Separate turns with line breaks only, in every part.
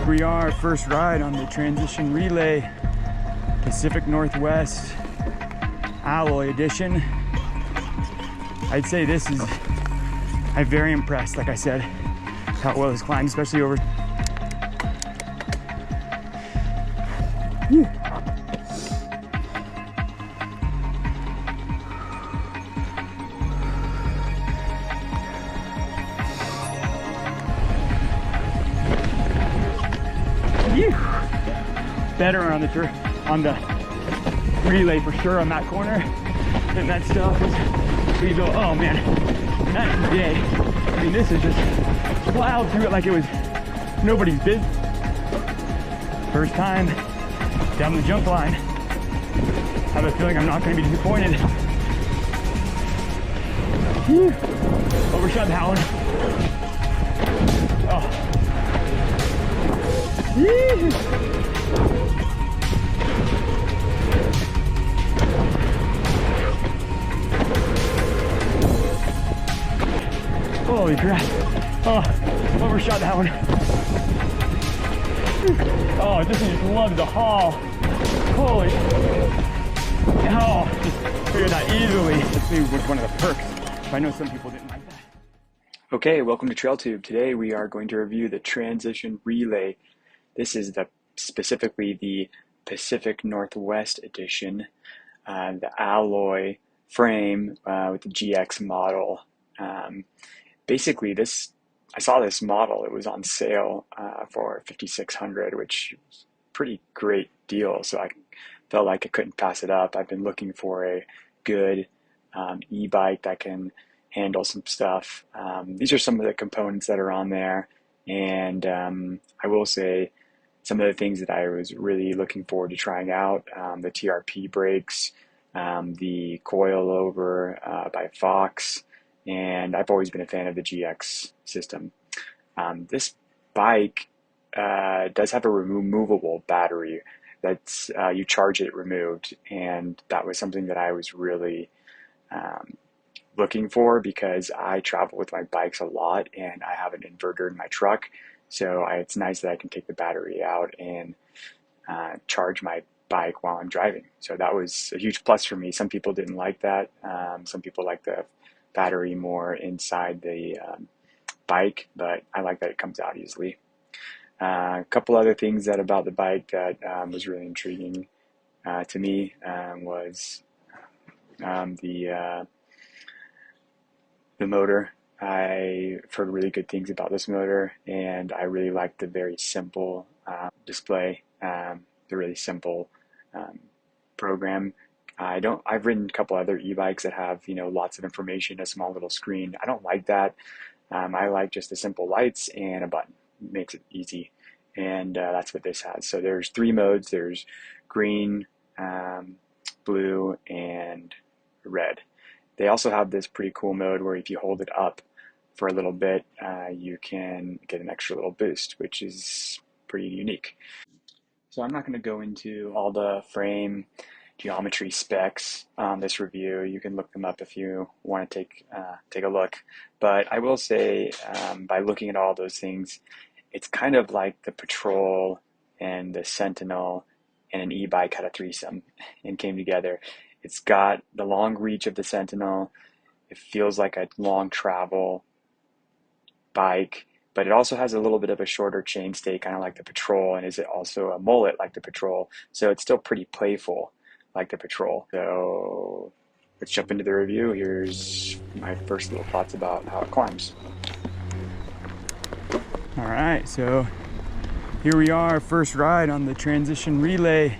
Here we are, first ride on the Transition Relay, Pacific Northwest Alloy Edition. I'd say this is, I'm very impressed, like I said, how well it's climbed, especially over. Whew. Better on the relay for sure on that corner. And that stuff was, so you go, oh man, that's the day. I mean, this is just plowed through it like it was nobody's business. First time down the jump line. I have a feeling I'm not going to be disappointed. Whew. Overshot that one. Oh. Yee. Holy crap. Oh, overshot that one. Oh, this one just loves the haul. Holy. Oh, just figured that easily. Let's see which one of the perks. I know some people didn't like that. Okay, welcome to TrailTube. Today we are going to review the Transition Relay. This is specifically the Pacific Northwest edition, the alloy frame with the GX model. Basically, I saw this model. It was on sale for $5,600, which was a pretty great deal. So I felt like I couldn't pass it up. I've been looking for a good e-bike that can handle some stuff. These are some of the components that are on there, and I will say some of the things that I was really looking forward to trying out: the TRP brakes, the coilover by Fox. And I've always been a fan of the GX system. This bike does have a removable battery that's you charge it removed, and that was something that I was really looking for because I travel with my bikes a lot and I have an inverter in my truck, so it's nice that I can take the battery out and charge my bike while I'm driving. So that was a huge plus for me. Some people didn't like that. Some people like the battery more inside the bike, but I like that it comes out easily. A couple other things about the bike that was really intriguing to me was the motor. I've heard really good things about this motor, and I really like the very simple display, the really simple program. I've ridden a couple other e-bikes that have, lots of information, a small little screen. I don't like that. I like just the simple lights and a button. It makes it easy. And that's what this has. So there's 3 modes. There's green, blue, and red. They also have this pretty cool mode where if you hold it up for a little bit, you can get an extra little boost, which is pretty unique. So I'm not going to go into all the frame geometry specs on this review. You can look them up if you want to take a look. But I will say, by looking at all those things, it's kind of like the Patrol and the Sentinel and an e-bike had a threesome and came together. It's got the long reach of the Sentinel. It feels like a long travel bike, but it also has a little bit of a shorter chainstay, kind of like the Patrol, and is it also a mullet like the Patrol? So it's still pretty playful like the Patrol. So let's jump into the review. Here's my first little thoughts about how it climbs. All right, so here we are, first ride on the Transition Relay,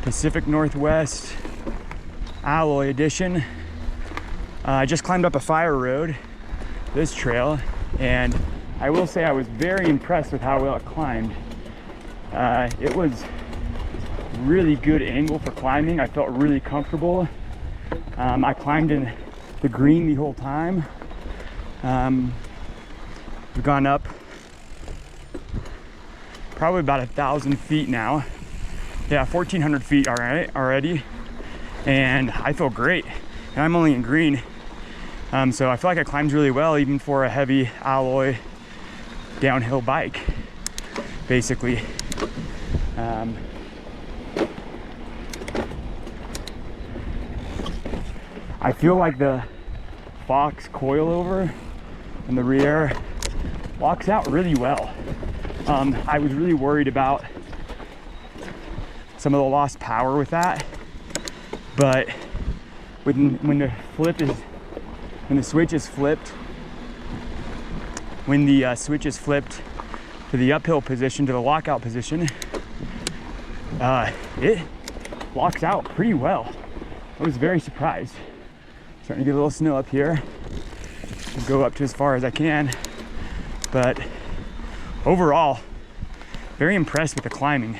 Pacific Northwest Alloy Edition. I just climbed up a fire road, this trail, and I will say I was very impressed with how well it climbed. It was really good angle for climbing. I felt really comfortable. I climbed in the green the whole time. We've gone up probably about 1,000 feet now. Yeah, 1,400 feet already, and I feel great. And I'm only in green, so I feel like I climbed really well even for a heavy alloy downhill bike. basically. I feel like the Fox coilover in the rear walks out really well. I was really worried about some of the lost power with that, but when the switch is flipped to the uphill position, to the lockout position, it locks out pretty well. I was very surprised. Starting to get a little snow up here. I'll go up to as far as I can, but overall, very impressed with the climbing.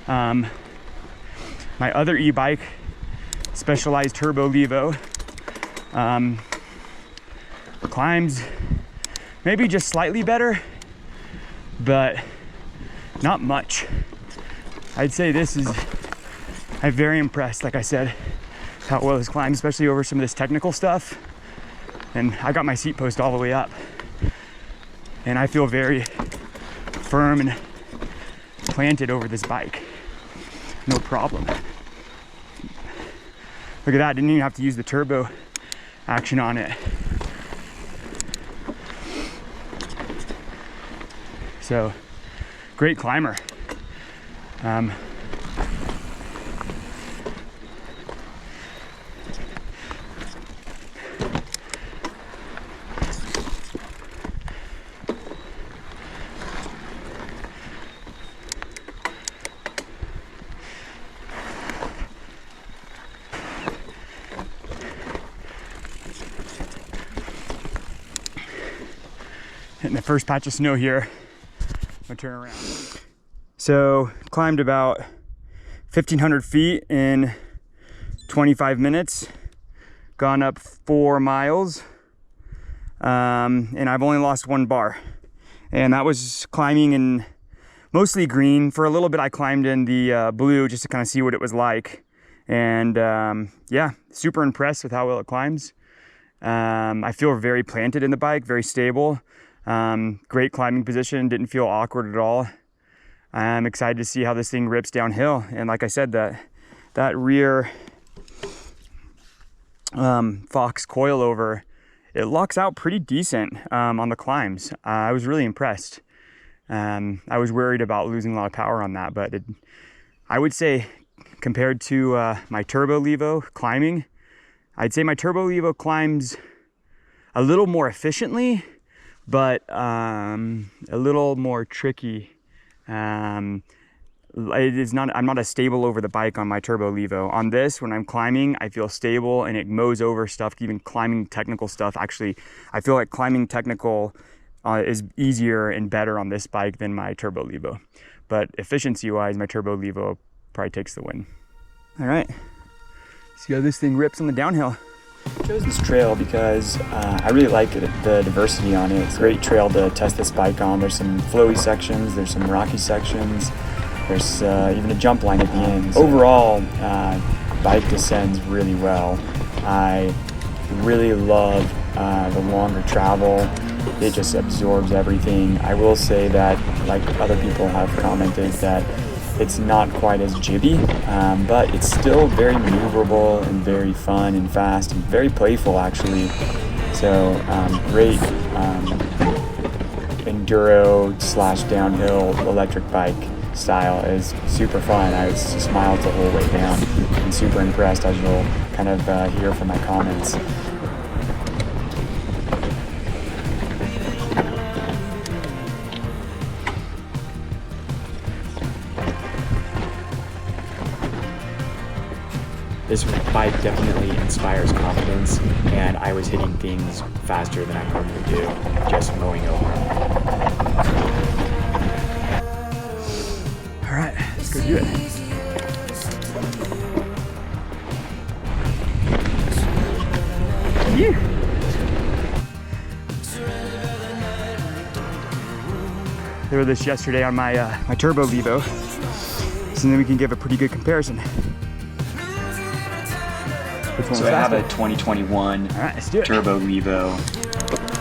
My other e-bike, Specialized Turbo Levo, climbs maybe just slightly better, but not much. I'd say I'm very impressed, like I said, how well this climbs, especially over some of this technical stuff. And I got my seat post all the way up, and I feel very firm and planted over this bike. No problem. Look at that, didn't even have to use the turbo action on it. So, great climber. Hitting the first patch of snow here. I'm gonna turn around. So climbed about 1,500 feet in 25 minutes, gone up 4 miles, and I've only lost 1 bar. And that was climbing in mostly green. For a little bit I climbed in the blue just to kind of see what it was like. And yeah, super impressed with how well it climbs. I feel very planted in the bike, very stable. Great climbing position, didn't feel awkward at all. I'm excited to see how this thing rips downhill. And like I said, that rear Fox coilover, it locks out pretty decent on the climbs. I was really impressed. I was worried about losing a lot of power on that, but I would say compared to my Turbo Levo climbing, I'd say my Turbo Levo climbs a little more efficiently, but a little more tricky. I'm not as stable over the bike on my Turbo Levo. On this, when I'm climbing, I feel stable and it mows over stuff, even climbing technical stuff. Actually, I feel like climbing technical is easier and better on this bike than my Turbo Levo. But efficiency-wise, my Turbo Levo probably takes the win. All right, see how this thing rips on the downhill. I chose this trail because I really like the diversity on it. It's a great trail to test this bike on. There's some flowy sections, there's some rocky sections, there's even a jump line at the end. Overall, bike descends really well. I really love the longer travel. It just absorbs everything. I will say that, like other people have commented, that it's not quite as jibby, but it's still very maneuverable and very fun and fast and very playful, actually. So great enduro / downhill electric bike style is super fun. I was smiled the whole way down and super impressed, as you'll kind of hear from my comments.
This bike definitely inspires confidence, and I was hitting things faster than I normally do, just mowing over.
All right, let's go do it. Yeah. They were this yesterday on my my Turbo Levo, so then we can give a pretty good comparison.
So I have a 2021
All right, let's do it.
Turbo Levo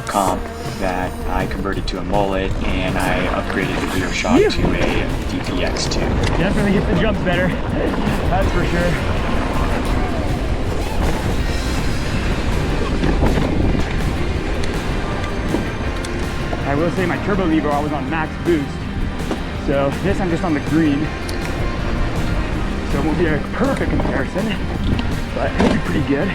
comp
that, I converted to a mullet and I upgraded the rear shock to a DPX2.
Definitely gets the jumps better, that's for sure. I will say my Turbo Levo, I was on max boost. So this I'm just on the green. So it won't be a perfect comparison, but it'll be pretty good.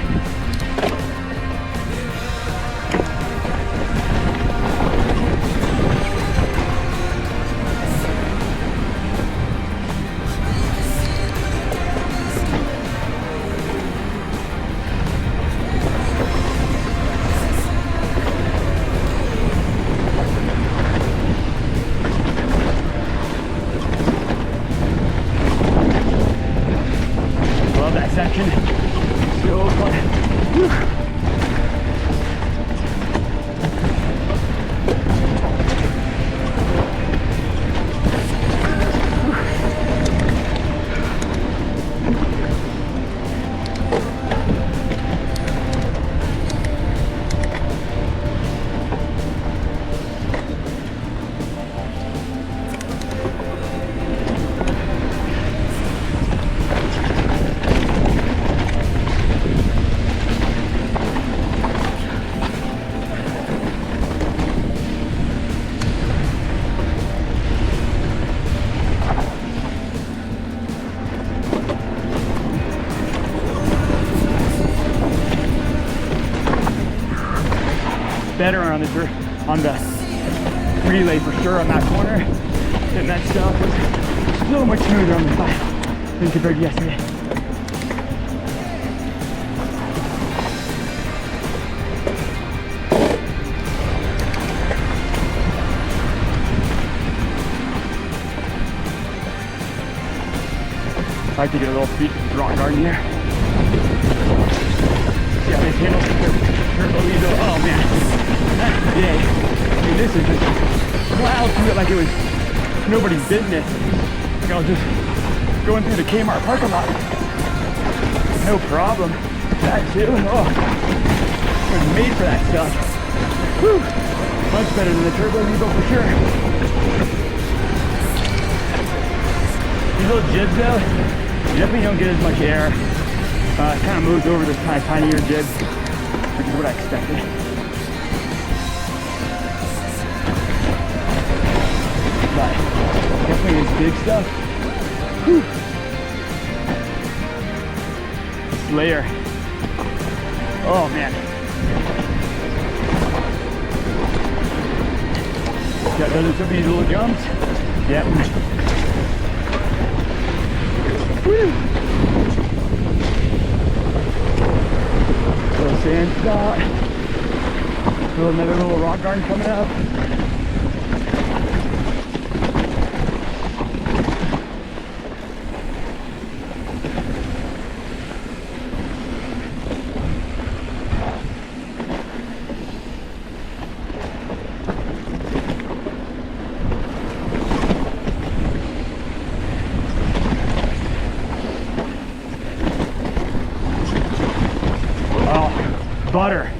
Section. So fun. Whew. Better on the relay for sure on that corner. And that stuff was so much smoother on the side than compared to yesterday. I like to get a little feet to the rock garden here. See how this handles the Turbo Levo. Oh man. That's the day. I mean, this is just plowed through it like it was nobody's business. Like I was just going through the Kmart parking lot. No problem. That too. Oh, I was made for that stuff. Whew. Much better than the Turbo Levo for sure. These little jibs though, you definitely don't get as much air. It kind of moves over this kind of tinier jib, which is what I expected. But definitely this big stuff. Whew. This layer. Oh man. Got done some of these little jumps. Yep. Woo. Little sand spot. Another little rock garden coming up. Butter.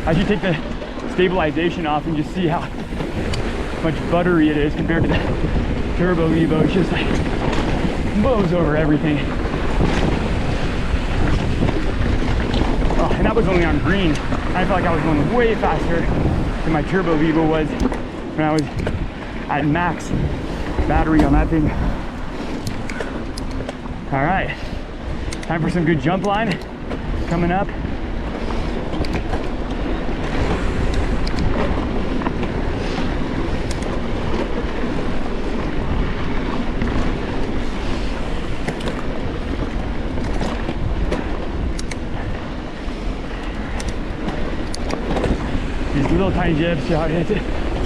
I should take the stabilization off and just see how much buttery it is compared to the Turbo Levo. It's just like mows over everything. Oh, and that was only on green. I felt like I was going way faster than my Turbo Levo was when I was at max battery on that thing. All right, time for some good jump line coming up. These little tiny jibs, see how it hits it?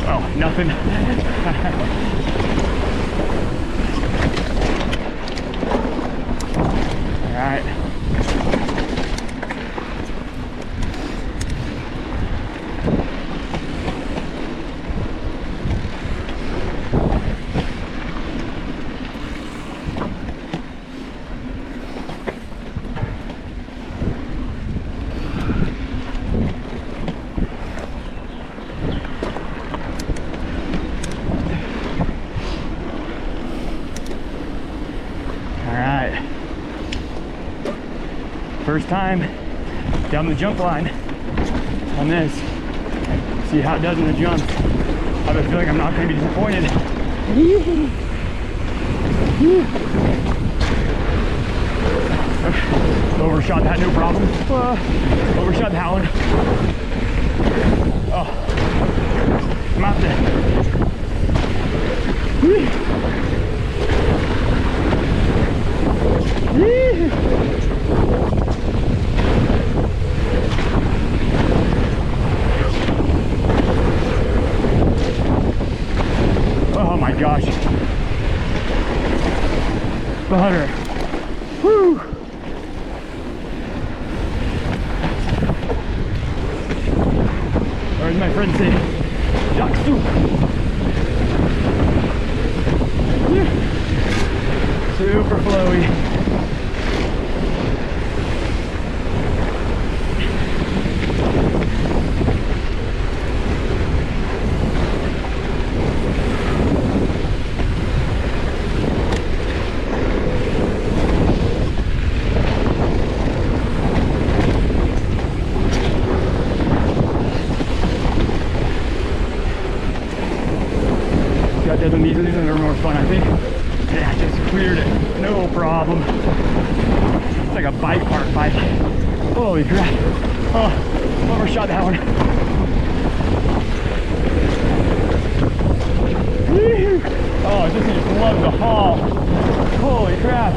Oh, nothing. All right. First time down the jump line on this. See how it does in the jumps. I have a feeling I'm not going to be disappointed. Overshot that, no problem. Overshot that one. Oh, I'm out there. Oh my gosh. Butter. Woo. Or as my friend say, duck soup. Super flowy. These are more fun, I think. Yeah, just cleared it, no problem. It's like a bike park bike. Holy crap. Oh, overshot that one. Oh, this just loves the haul. Holy crap.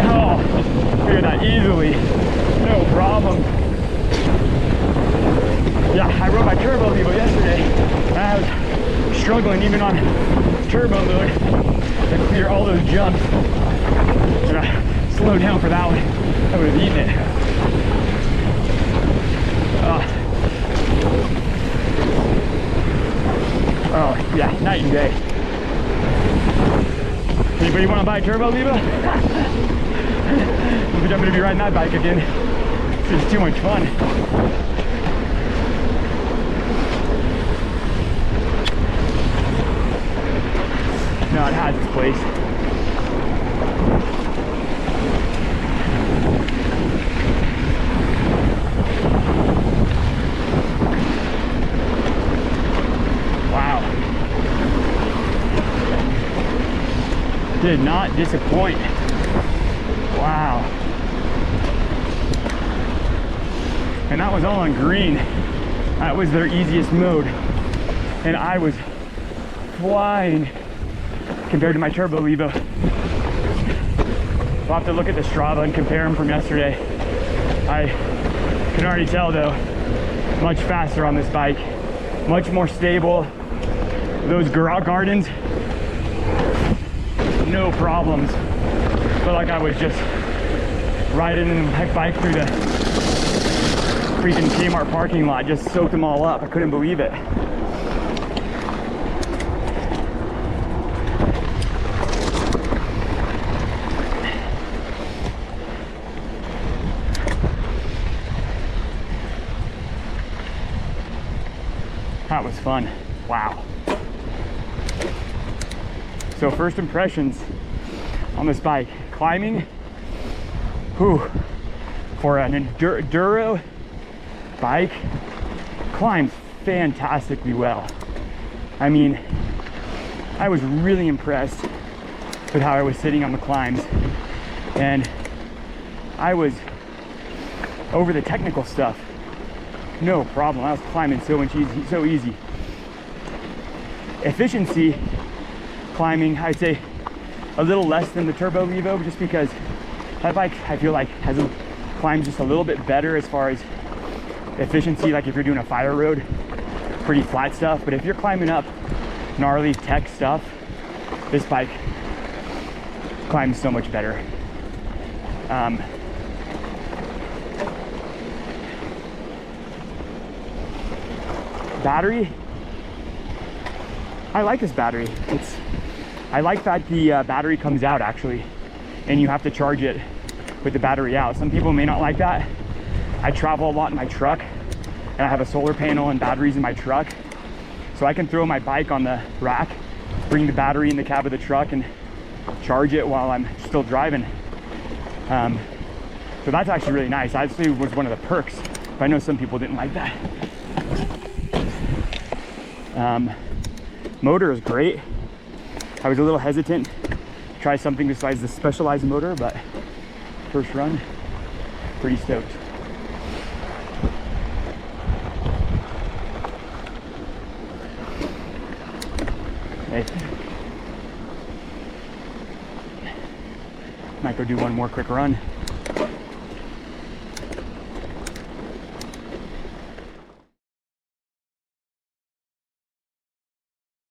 Oh, just cleared that easily. No problem. Yeah, I rode my Turbo Levo yesterday, and I was struggling even on turbo mode to clear all those jumps. And I slowed down for that one. I would have eaten it. Oh, yeah, night and day. Anybody want to buy a Turbo Levo? I think I'm going to be riding that bike again. It's just too much fun. No, it has its place. Wow. Did not disappoint. Wow. And that was all on green. That was their easiest mode. And I was flying compared to my Turbo Levo. We'll have to look at the Strava and compare them from yesterday. I can already tell though, much faster on this bike, much more stable. Those gardens, no problems. Felt like I was just riding in a bike through the freaking Kmart parking lot, just soaked them all up. I couldn't believe it. That was fun. Wow. So first impressions on this bike. Climbing, whew, for an enduro bike, climbs fantastically well. I mean, I was really impressed with how I was sitting on the climbs, and I was over the technical stuff. No problem. I was climbing so easy. Efficiency climbing, I'd say a little less than the Turbo Levo, just because that bike I feel like climbs just a little bit better as far as efficiency. Like if you're doing a fire road, pretty flat stuff. But if you're climbing up gnarly tech stuff, this bike climbs so much better. Battery, I like this battery. I like that the battery comes out actually, and you have to charge it with the battery out. Some people may not like that. I travel a lot in my truck, and I have a solar panel and batteries in my truck, so I can throw my bike on the rack, bring the battery in the cab of the truck, and charge it while I'm still driving. So that's actually really nice. Actually was one of the perks, but I know some people didn't like that. Motor is great. I was a little hesitant to try something besides the Specialized motor, but first run, pretty stoked. Okay. Might go do one more quick run.